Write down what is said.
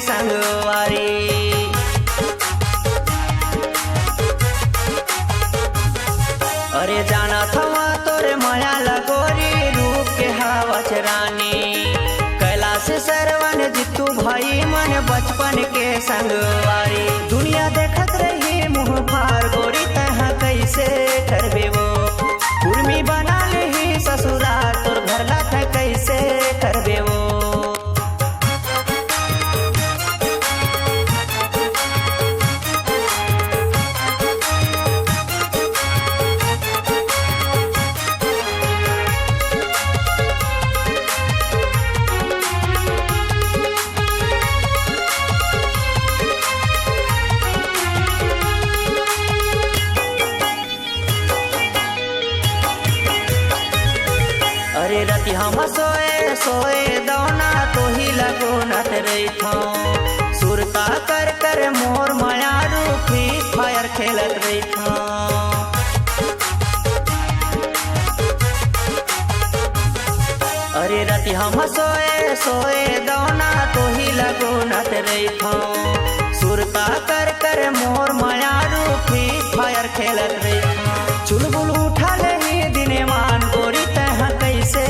संगवारी। अरे जाना थवा तोरे माया लगोरी रूप के हवच रानी। कैलाश सरवन जितू भाई मन बचपन के संगवारी। दुनिया देखत रही मुँह फार गोरी तह कैसे करबे वो। उर्मी बना ले ससुराल तोर घर ला कैसे करबे वो। अरे रति हम सोए सोए दौना तो ही लगो नत रही था। सुरता कर कर मोर माया रूपी फायर खेलत रही था। अरे रति हम सोए सोए दौना तो ही लगो नत रही था। सुरता कर कर मोर माया रूपी फायर खेलत रही था। चुलबुल उठा ले दिने मान गोरी तह कैसे